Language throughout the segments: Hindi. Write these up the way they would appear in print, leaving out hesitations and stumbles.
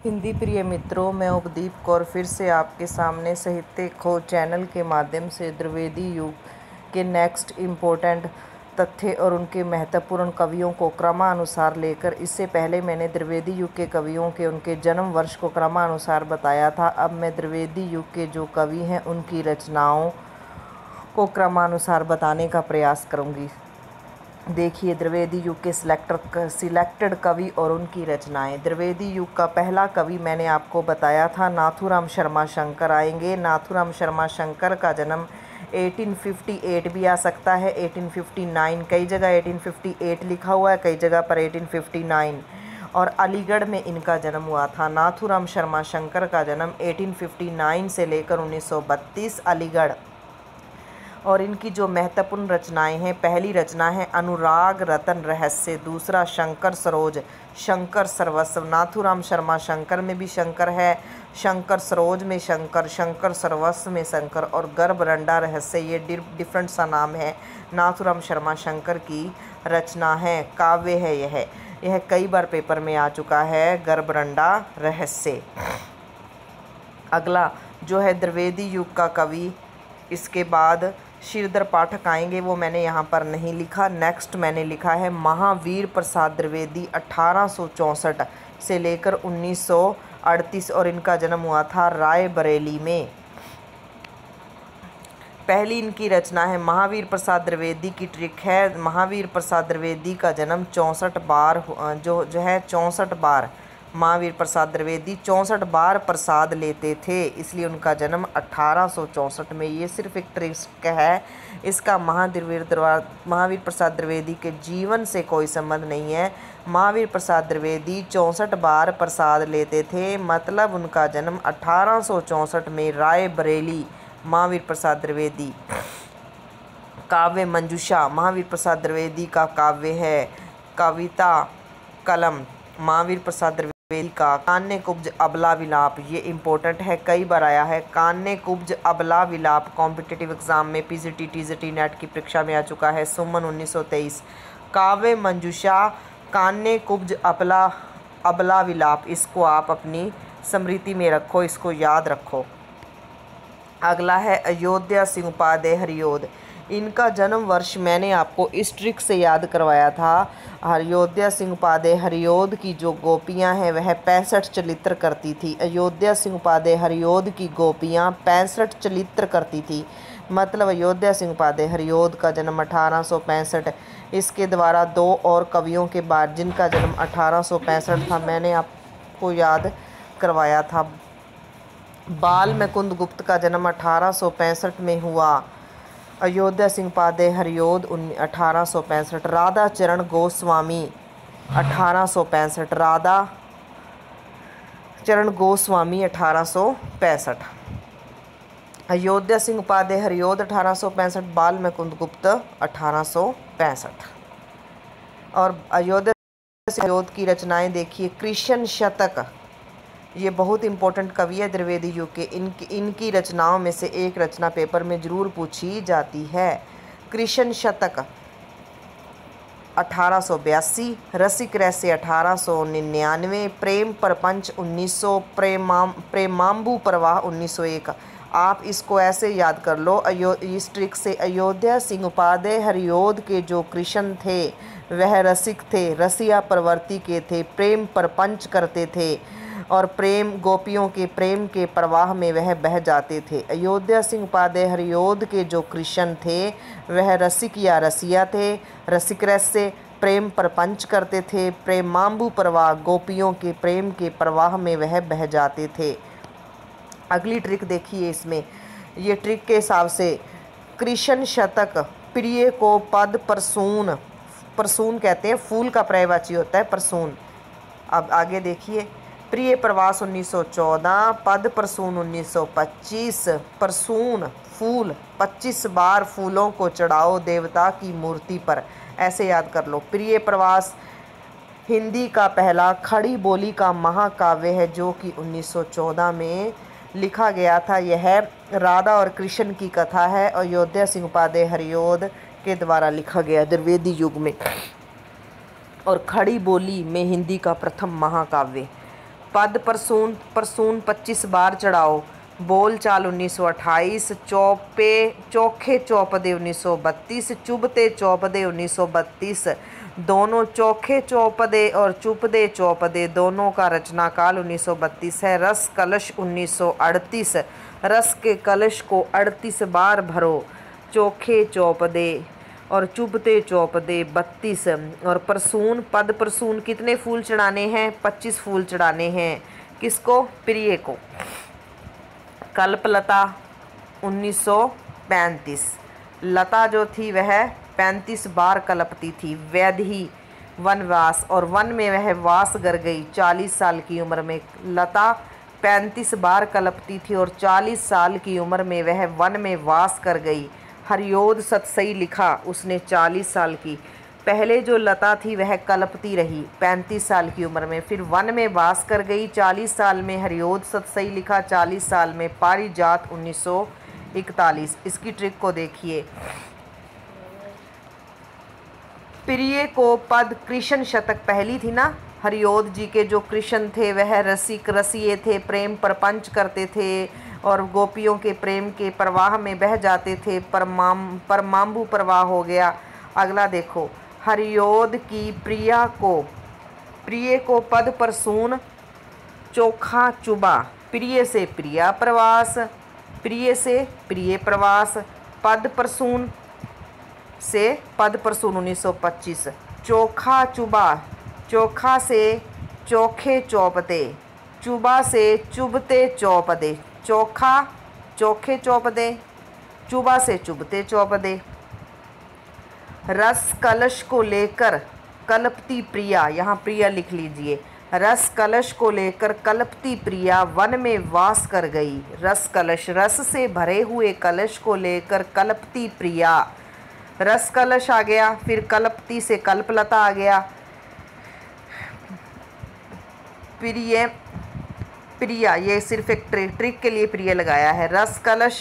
हिंदी प्रिय मित्रों, मैं उपदीप कौर फिर से आपके सामने साहित्य खोज चैनल के माध्यम से द्विवेदी युग के नेक्स्ट इम्पोर्टेंट तथ्य और उनके महत्वपूर्ण कवियों को क्रमानुसार लेकर, इससे पहले मैंने द्विवेदी युग के कवियों के उनके जन्म वर्ष को क्रमानुसार बताया था। अब मैं द्विवेदी युग के जो कवि हैं उनकी रचनाओं को क्रमानुसार बताने का प्रयास करूँगी। देखिए, द्विवेदी युग के सिलेक्टेड कवि और उनकी रचनाएं। द्विवेदी युग का पहला कवि मैंने आपको बताया था नाथूराम शर्मा शंकर आएंगे। नाथूराम शर्मा शंकर का जन्म 1858 भी आ सकता है, 1859, कई जगह 1858 लिखा हुआ है, कई जगह पर 1859, और अलीगढ़ में इनका जन्म हुआ था। नाथूराम शर्मा शंकर का जन्म 1859 से लेकर 1932 अलीगढ़। और इनकी जो महत्वपूर्ण रचनाएं हैं, पहली रचना है अनुराग रतन रहस्य, दूसरा शंकर सरोज, शंकर सर्वस्व। नाथूराम शर्मा शंकर में भी शंकर है, शंकर सरोज में शंकर, शंकर सर्वस्व में शंकर, और गर्भरंडा रहस्य, ये डिफरेंट सा नाम है। नाथूराम शर्मा शंकर की रचना है, काव्य है यह कई बार पेपर में आ चुका है, गर्भरंडा रहस्य। अगला जो है द्विवेदी युग का कवि, इसके बाद श्रीधर पाठक आएंगे, वो मैंने यहाँ पर नहीं लिखा। नेक्स्ट मैंने लिखा है महावीर प्रसाद द्विवेदी, 1864 से लेकर 1938, और इनका जन्म हुआ था रायबरेली में। पहली इनकी रचना है महावीर प्रसाद द्विवेदी की ट्रिक है। महावीर प्रसाद द्विवेदी का जन्म 64 बार जो है 64 बार, महावीर प्रसाद द्विवेदी 64 बार प्रसाद लेते थे, इसलिए उनका जन्म 1864 में। ये सिर्फ एक ट्रिक है, इसका महावीर प्रसाद द्विवेदी के जीवन से कोई संबंध नहीं है। महावीर प्रसाद द्विवेदी 64 बार प्रसाद लेते थे, मतलब उनका जन्म 1864 में रायबरेली। महावीर प्रसाद द्विवेदी। काव्य मंजूषा महावीर प्रसाद द्विवेदी का काव्य है। कविता कलम महावीर प्रसाद द्विवेदी का। कान्य कुब्ज अबला विलाप, ये इम्पोर्टेंट है, कई बार आया है। कान्य कुब्ज अबला विलाप कॉम्पिटिटिव एग्जाम में पीजीटी टीजीटी नेट की परीक्षा में आ चुका है, सुमन 1923। काव्य मंजूषा कान्य कुब्ज अबला विलाप, इसको आप अपनी स्मृति में रखो, इसको याद रखो। अगला है अयोध्या सिंह उपाध्याय हरियोध। इनका जन्म वर्ष मैंने आपको इस ट्रिक से याद करवाया था। अयोध्या सिंह उपाध्याय हरियोध की जो गोपियां हैं वह 65 चलित्र करती थी। अयोध्या सिंह उपाध्याय हरियोध की गोपियां 65 चलित्र करती थी, मतलब अयोध्या सिंह उपाध्याय हरियोध का जन्म 1865। इसके द्वारा दो और कवियों के बाद जिनका जन्म 1865 था, मैंने आपको याद करवाया था। बाल मुकुंद गुप्त का जन्म 1865 में हुआ। अयोध्या सिंह उपाध्याय हरियोध 1865। राधा चरण गोस्वामी 1865। राधा चरण गोस्वामी 1865। अयोध्या सिंह उपाध्याय हरियोध 1865, बाल मुकुंद गुप्त 1865। और अयोध्या सिंह हरियोध की रचनाएं देखिए। कृष्ण शतक, ये बहुत इंपॉर्टेंट कवि है द्विवेदी युग के। इनकी रचनाओं में से एक रचना पेपर में जरूर पूछी जाती है। कृष्ण शतक 1882, रसिक रहस्य 1899, प्रेम प्रपंच 1900, प्रेमांबु प्रवाह 1901। आप इसको ऐसे याद कर लो, इस ट्रिक से। अयोध्या सिंह उपाध्याय हरियोध के जो कृष्ण थे वह रसिक थे, रसिया प्रवृत्ति के थे, प्रेम प्रपंच करते थे, और प्रेम गोपियों के प्रेम के प्रवाह में वह बह जाते थे। अयोध्या सिंह उपाध्याय हरियोध के जो कृष्ण थे वह रसिक या रसिया थे, रसिक रस से प्रेम प्रपंच करते थे, प्रेमांबु प्रवाह गोपियों के प्रेम के प्रवाह में वह बह जाते थे। अगली ट्रिक देखिए इसमें। ये ट्रिक के हिसाब से कृष्ण शतक प्रिय को पद प्रसून, प्रसून कहते हैं, फूल का पर्यायवाची होता है प्रसून। अब आगे देखिए। प्रिय प्रवास 1914, पद प्रसून 1925। प्रसून फूल, 25 बार फूलों को चढ़ाओ देवता की मूर्ति पर, ऐसे याद कर लो। प्रिय प्रवास हिंदी का पहला खड़ी बोली का महाकाव्य है, जो कि 1914 में लिखा गया था। यह राधा और कृष्ण की कथा है। अयोध्या सिंह उपाध्याय हरियोध के द्वारा लिखा गया द्विवेदी युग में, और खड़ी बोली में हिंदी का प्रथम महाकाव्य। पद प्रसून प्रसून 25 बार चढ़ाओ। बोल चाल 1928। चोखे चौपदे 1932। चुभते चौपदे 1932। दोनों चोखे चौपदे और चुपदे चौपदे दोनों का रचनाकाल 1932 है। रस कलश 1938। रस के कलश को 38 बार भरो। चोखे चौपदे और चुभते चौपदे 32। और प्रसून, पद प्रसून कितने फूल चढ़ाने हैं? 25 फूल चढ़ाने हैं। किसको? प्रिय को। कल्पलता 1935। लता जो थी वह 35 बार कल्पती थी। वैदेही वनवास, और वन में वह वास कर गई 40 साल की उम्र में। लता 35 बार कल्पती थी और 40 साल की उम्र में वह वन में वास कर गई। हरियोध सतसई लिखा उसने 40 साल की। पहले जो लता थी वह कल्पती रही 35 साल की उम्र में, फिर वन में वास कर गई 40 साल में। हरियोध सतसई लिखा 40 साल में। पारिजात 1941। इसकी ट्रिक को देखिए। प्रिय को पद कृष्ण शतक पहली थी ना। हरियोध जी के जो कृष्ण थे वह रसिए थे, प्रेम प्रपंच करते थे और गोपियों के प्रेम के प्रवाह में बह जाते थे। परमाम्बु प्रवाह हो गया। अगला देखो, हरियोध की प्रिय को पद प्रसून चोखा चुबा। प्रिय से प्रिया प्रवास, प्रिय से प्रिय प्रवास। पद प्रसून से पद प्रसून 1925। चोखा चुबा, चोखा से चोखे चौपदे। चुबा से चुभते चौपदे। चोखा चोखे चौपदे, चुबा से चुभते चौपदे। रस कलश को लेकर कल्पती प्रिया, यहाँ प्रिया लिख लीजिए। रस कलश को लेकर कल्पती प्रिया वन में वास कर गई। रस कलश, रस से भरे हुए कलश को लेकर कल्पती प्रिया। रस कलश आ गया, फिर कल्पती से कल्पलता आ गया। प्रिया ये सिर्फ एक ट्रिक के लिए प्रिय लगाया है। रस कलश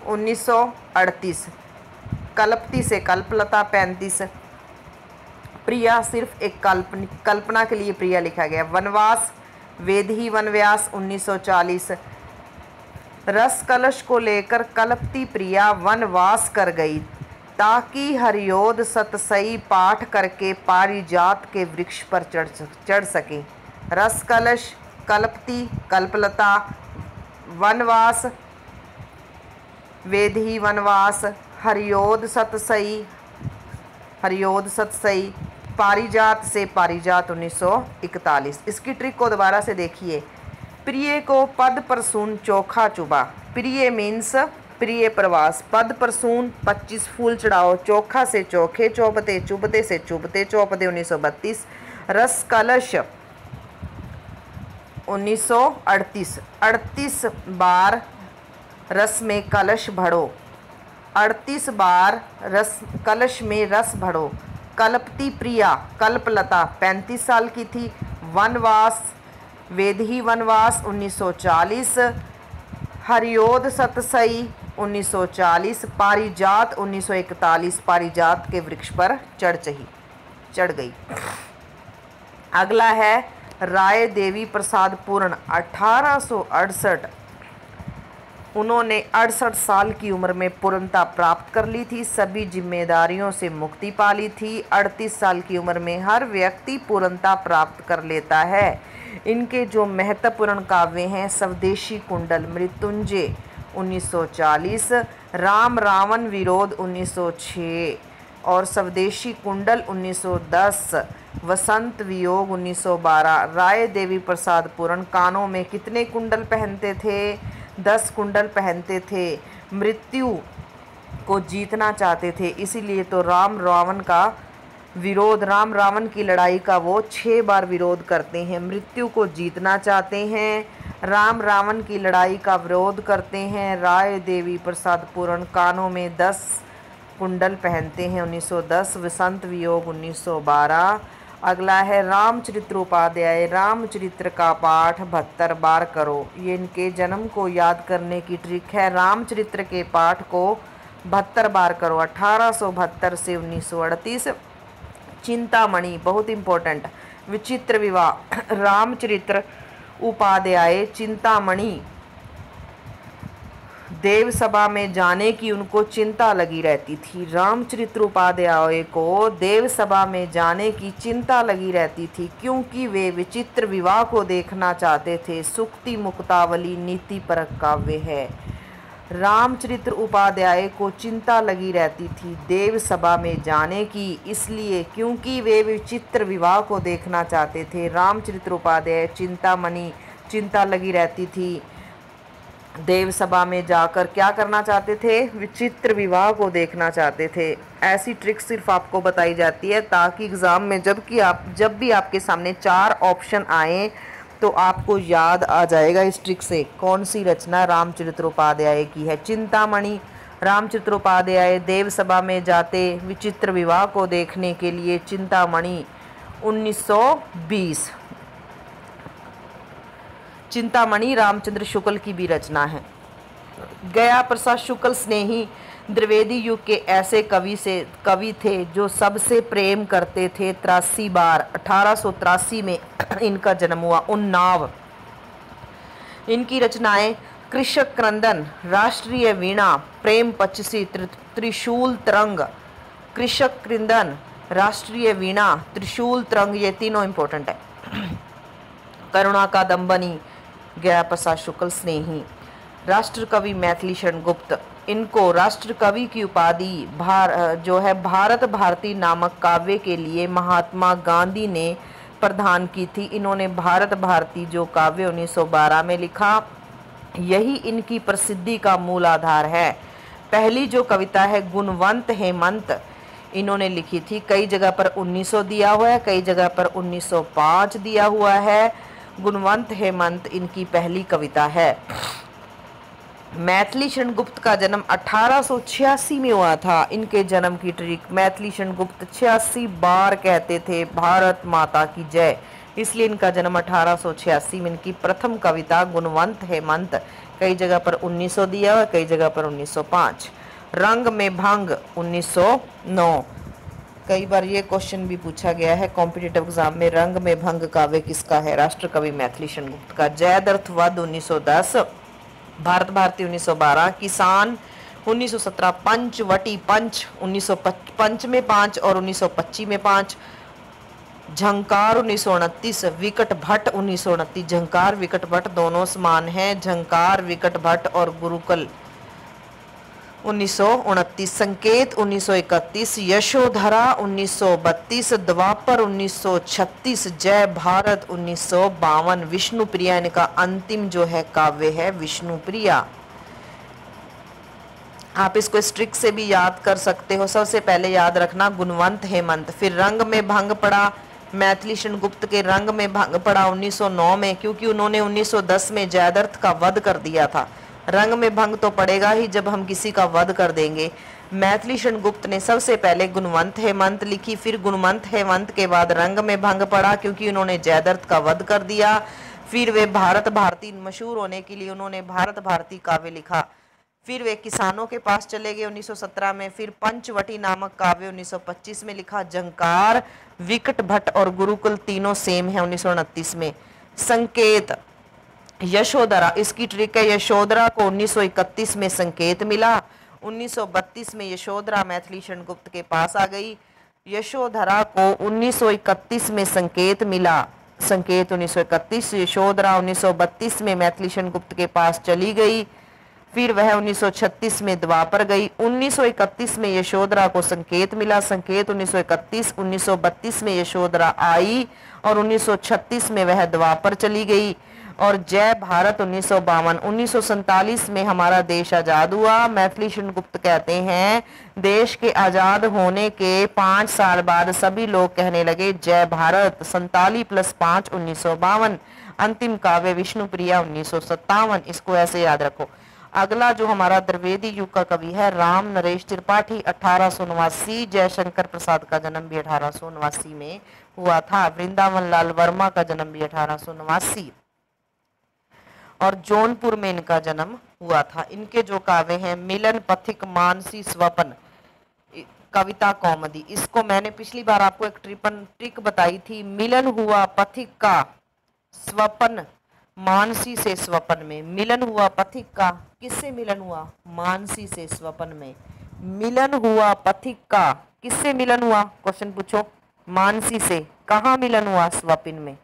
1938। कल्पती से कल्पलता 35। प्रिया सिर्फ एक कल्पना के लिए प्रिया लिखा गया। वनवास, वेदेही वनव्यास 1940। रस कलश को लेकर कल्पती प्रिया वनवास कर गई ताकि हरियोध सतसई पाठ करके पारिजात के वृक्ष पर चढ़ सके। रस कलश, कल्पती, कल्पलता, वनवास, वेदेही वनवास, हरियोध सतसई, पारिजात से पारिजात 1941। इसकी ट्रिक को दोबारा से देखिए। प्रिय को पद प्रसून चोखा चुबा। प्रिय मीन्स प्रिय प्रवास। पद प्रसून 25 फूल चढ़ाओ। चोखा से चोखे चौपते, चुभते से चुभते चौपते 1932। रस कलश 1938। 38 बार रस में कलश भरो। 38 बार रस कलश में रस भरो। कल्पती प्रिया, कल्पलता 35 साल की थी। वनवास, वेदेही वनवास 1940। हरियोध सतसई 1940। पारिजात 1941। पारिजात के वृक्ष पर चढ़ गई। अगला है राय देवी प्रसाद पूर्ण 1868। उन्होंने 68 साल की उम्र में पूर्णता प्राप्त कर ली थी, सभी जिम्मेदारियों से मुक्ति पा ली थी। 38 साल की उम्र में हर व्यक्ति पूर्णता प्राप्त कर लेता है। इनके जो महत्वपूर्ण काव्य हैं, स्वदेशी कुंडल, मृत्युंजय 1940, राम रावण विरोध 1906 और स्वदेशी कुंडल 1910, वसंत वियोग 1912। राय देवी प्रसाद पूर्ण कानों में कितने कुंडल पहनते थे? 10 कुंडल पहनते थे। मृत्यु को जीतना चाहते थे, इसीलिए तो राम रावण की लड़ाई का वो 6 बार विरोध करते हैं। मृत्यु को जीतना चाहते हैं, राम रावण की लड़ाई का विरोध करते हैं। राय देवी प्रसाद पूर्ण कानों में 10 कुंडल पहनते हैं 1910। वसंत वियोग 1912। अगला है रामचरित्रोपाध्याय। रामचरित्र का पाठ 72 बार करो। ये इनके जन्म को याद करने की ट्रिक है। रामचरित्र के पाठ को 72 बार करो। 1872 से 1938। चिंतामणि बहुत इम्पोर्टेंट। विचित्र विवाह, रामचरित्र उपाध्याय चिंतामणि देव सभा में जाने की उनको चिंता लगी रहती थी। रामचरित्र उपाध्याय को देव सभा में जाने की चिंता लगी रहती थी क्योंकि वे विचित्र विवाह को देखना चाहते थे। सुक्ति मुक्तावली नीति परक काव्य है। रामचरित्र उपाध्याय को चिंता लगी रहती थी देव सभा में जाने की, इसलिए क्योंकि वे विचित्र विवाह को देखना चाहते थे। रामचरित्र उपाध्याय चिंतामणि चिंता लगी रहती थी देव सभा में जाकर क्या करना चाहते थे, विचित्र विवाह को देखना चाहते थे। ऐसी ट्रिक सिर्फ आपको बताई जाती है ताकि एग्जाम में जब भी आपके सामने 4 ऑप्शन आए तो आपको याद आ जाएगा इस ट्रिक से कौन सी रचना रामचरित्र उपाध्याय की है। चिंतामणि रामचरित्र उपाध्याय देव सभा में जाते विचित्र विवाह को देखने के लिए। चिंतामणि 1920। चिंतामणि रामचंद्र शुक्ल की भी रचना है। गया प्रसाद शुक्ल स्नेही द्विवेदी युग के ऐसे कवि थे जो सबसे प्रेम करते थे। 83 बार 1883 में इनका जन्म हुआ। उन्नाव। इनकी रचनाएं कृषक क्रंदन, राष्ट्रीय वीणा, प्रेम पचसी, त्रिशूल तरंग। कृषक क्रंदन, राष्ट्रीय वीणा, त्रिशूल तरंग, ये तीनों इंपॉर्टेंट है। करुणा कादंबनी गया प्रसाद शुक्ल स्नेही। राष्ट्र कवि मैथिली शरण गुप्त, इनको राष्ट्र कवि की उपाधि भारत भारती नामक काव्य के लिए महात्मा गांधी ने प्रदान की थी। इन्होंने भारत भारती जो काव्य 1912 में लिखा, यही इनकी प्रसिद्धि का मूल आधार है। पहली जो कविता है गुणवंत हेमंत इन्होंने लिखी थी। कई जगह पर 1900 दिया हुआ है, कई जगह पर 1905 दिया हुआ है। गुणवंत हेमंत इनकी पहली कविता है। मैथिली शरण गुप्त का जन्म 1886 में हुआ था। इनके जन्म की तारीख मैथिली शरण गुप्त 86 बार कहते थे भारत माता की जय, इसलिए इनका जन्म 1886 में। इनकी प्रथम कविता गुणवंत हेमंत, कई जगह पर 1900 दिया हुआ, कई जगह पर 1905। रंग में भंग 1909। कई बार ये क्वेश्चन भी पूछा गया है कॉम्पिटिटिव एग्जाम में, रंग में भंग काव्य किसका है, राष्ट्र कवि मैथिली शरण गुप्त का। जयद्रथ वध 1910, भारत भारती 1912, किसान 1917, पंचवटी पंच 1905 में 5 और 1925 में 5, झंकार 1929, विकट भट्ट 1929। झंकार विकट भट्ट दोनों समान हैं। झंकार विकट भट्ट और गुरुकुल 1929, संकेत 1931, यशोधरा 1932, द्वापर 1936, जय भारत 1952। विष्णुप्रिया इनका अंतिम जो है काव्य है विष्णुप्रिया। आप इसको स्ट्रिक से भी याद कर सकते हो। सबसे पहले याद रखना गुणवंत हेमंत, फिर रंग में भंग पड़ा मैथिली शरण गुप्त के रंग में भंग पड़ा 1909 में, क्योंकि उन्होंने 1910 में जयद्रथ का वध कर दिया था। रंग में भंग तो पड़ेगा ही जब हम किसी का वध कर देंगे। मैथिली शरण गुप्त ने सबसे पहले गुणवंत हेमंत लिखी, फिर गुणवंत हेमंत के बाद रंग में भंग पड़ा क्योंकि उन्होंने जयद्रथ का वध कर दिया। फिर वे भारत भारती मशहूर होने के लिए उन्होंने भारत भारती काव्य लिखा। फिर वे किसानों के पास चले गए 1917 में। फिर पंचवटी नामक काव्य 1925 में लिखा। झंकार, विकट भट्ट और गुरुकुल तीनों सेम है 1929 में। संकेत, यशोधरा, इसकी ट्रिक है यशोधरा को 1931 में संकेत मिला। 1932 में यशोधरा मैथिली शरण गुप्त के पास आ गई। यशोधरा को 1931 में संकेत मिला। संकेत 1931, यशोधरा 1932 में मैथिली शरण गुप्त के पास चली गई। फिर वह 1936 में द्वापर गई। 1931 में यशोधरा को संकेत मिला। संकेत 1931, 1932 में यशोधरा आई और 1936 में वह द्वापर चली गई। और जय भारत 1952, 1947 में हमारा देश आजाद हुआ। मैथिली शरण गुप्त कहते हैं देश के आजाद होने के 5 साल बाद सभी लोग कहने लगे जय भारत। 47 + 5 1952। अंतिम काव्य विष्णुप्रिया 1957। इसको ऐसे याद रखो। अगला जो हमारा द्विवेदी युग का कवि है राम नरेश त्रिपाठी 1889। जयशंकर प्रसाद का जन्म भी 1889 में हुआ था। वृंदावन लाल वर्मा का जन्म भी 1889 और जौनपुर में इनका जन्म हुआ था। इनके जो काव्य हैं मिलन, पथिक, मानसी, स्वप्न, कविता कौमुदी। इसको मैंने पिछली बार आपको एक ट्रिक बताई थी। मिलन हुआ पथिक का स्वपन मानसी से स्वपन में। मिलन हुआ पथिक का, किससे मिलन हुआ? मानसी से स्वपन में। मिलन हुआ पथिक का, किससे मिलन हुआ? क्वेश्चन पूछो, मानसी से। कहाँ मिलन हुआ? स्वपिन में।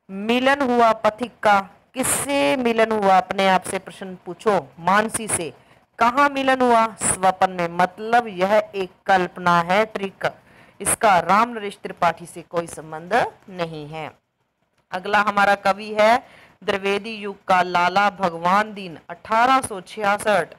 मिलन हुआ पथिक का, किससे मिलन हुआ? अपने आप से प्रश्न पूछो, मानसी से। कहाँ मिलन हुआ? स्वपन में। मतलब यह एक कल्पना है, ट्रिक। इसका राम नरेश त्रिपाठी से कोई संबंध नहीं है। अगला हमारा कवि है द्विवेदी युग का लाला भगवान दीन 1866।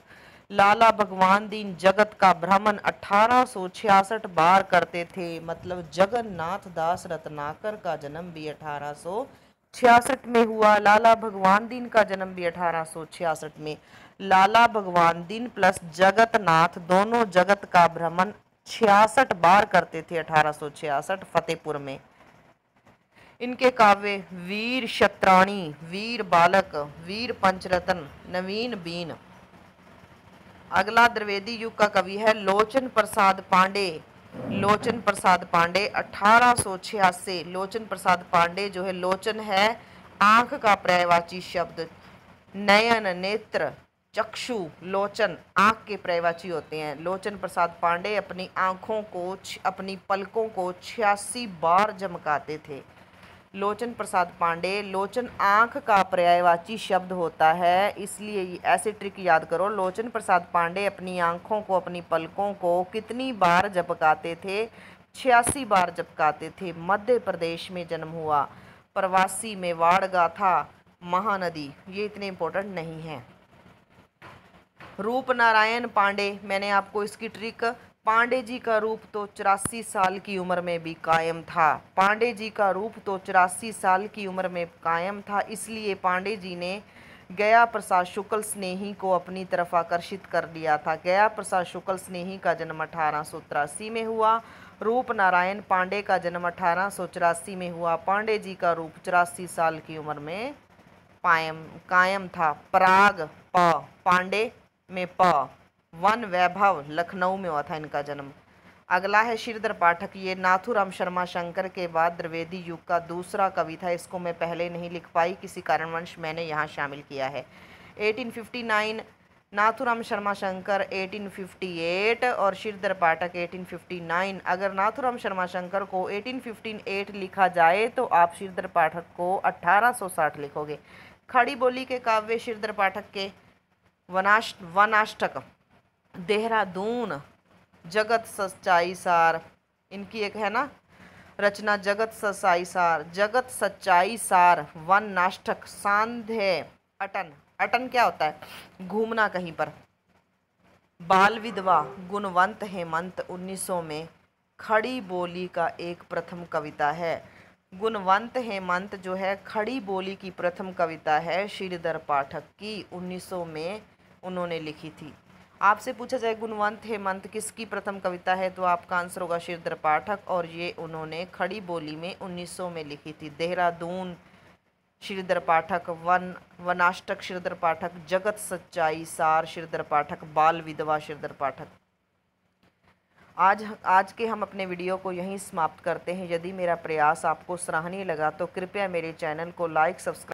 लाला भगवान दीन जगत का भ्रमण 1866 बार करते थे। मतलब जगन्नाथ दास रत्नाकर का जन्म भी 1866 में हुआ। लाला भगवान दीन का जन्म भी 1866 में। लाला भगवान दीन प्लस जगतनाथ दोनों जगत का भ्रमण 66 बार करते थे 1866 फतेहपुर में। इनके काव्य वीर शत्राणी, वीर बालक, वीर पंचरत्न, नवीन बीन। अगला द्विवेदी युग का कवि है लोचन प्रसाद पांडे। लोचन प्रसाद पांडे 1886। लोचन प्रसाद पांडे जो है, लोचन है आंख का पर्यायवाची शब्द। नयन, नेत्र, चक्षु, लोचन आंख के पर्यायवाची होते हैं। लोचन प्रसाद पांडे अपनी आंखों को, अपनी पलकों को 86 बार झमकाते थे। लोचन प्रसाद पांडे, लोचन आंख का पर्यायवाची शब्द होता है, इसलिए ऐसे ट्रिक याद करो। लोचन प्रसाद पांडे अपनी आंखों को, अपनी पलकों को कितनी बार झपकाते थे? 86 बार झपकाते थे। मध्य प्रदेश में जन्म हुआ। प्रवासी, मेवाड़ गाथा, महानदी, ये इतने इंपॉर्टेंट नहीं है। रूप नारायण पांडे, मैंने आपको इसकी ट्रिक, पांडे जी का रूप तो 84 साल की उम्र में भी कायम था। पांडे जी का रूप तो 84 साल की उम्र में कायम था, इसलिए पांडे जी ने गया प्रसाद शुक्ल स्नेही को अपनी तरफ आकर्षित कर लिया था। गया प्रसाद शुक्ल स्नेही का जन्म 1883 में हुआ। रूप नारायण पांडे का जन्म 1884 में हुआ। पांडे जी का रूप 84 साल की उम्र में कायम था। पराग, प, पांडे में प। वन वैभव, लखनऊ में हुआ था इनका जन्म। अगला है श्रीधर पाठक। ये नाथूराम शर्मा शंकर के बाद द्विवेदी युग का दूसरा कवि था। इसको मैं पहले नहीं लिख पाई, किसी कारणवश मैंने यहाँ शामिल किया है। 1859 नाथूराम शर्मा शंकर 1858 और श्रीधर पाठक 1859। अगर नाथूराम शर्मा शंकर को 1858 लिखा जाए तो आप श्रीधर पाठक को 1860 लिखोगे। खड़ी बोली के काव्य श्रीधर पाठक के वनाष्टक, देहरादून, जगत सच्चाई सार, इनकी एक है ना रचना जगत सच्चाई सार। जगत सच्चाई सार, वन नाष्टक, सांध्य, अटन। अटन क्या होता है? घूमना कहीं पर। बाल विधवा, गुणवंत हेमंत 1900 में खड़ी बोली का एक प्रथम कविता है। गुणवंत हेमंत जो है खड़ी बोली की प्रथम कविता है श्रीधर पाठक की, 1900 में उन्होंने लिखी थी। आपसे पूछा जाए गुणवंत हेमंत किसकी प्रथम कविता है तो आपका आंसर होगा श्रीधर पाठक, और ये उन्होंने खड़ी बोली में 1900 में लिखी थी। देहरादून श्रीधर पाठक, वनाष्टक श्रीधर पाठक, जगत सच्चाई सार श्रीधर पाठक, बाल विधवा श्रीधर पाठक। आज के हम अपने वीडियो को यहीं समाप्त करते हैं। यदि मेरा प्रयास आपको सराहनीय लगा तो कृपया मेरे चैनल को लाइक, सब्सक्राइब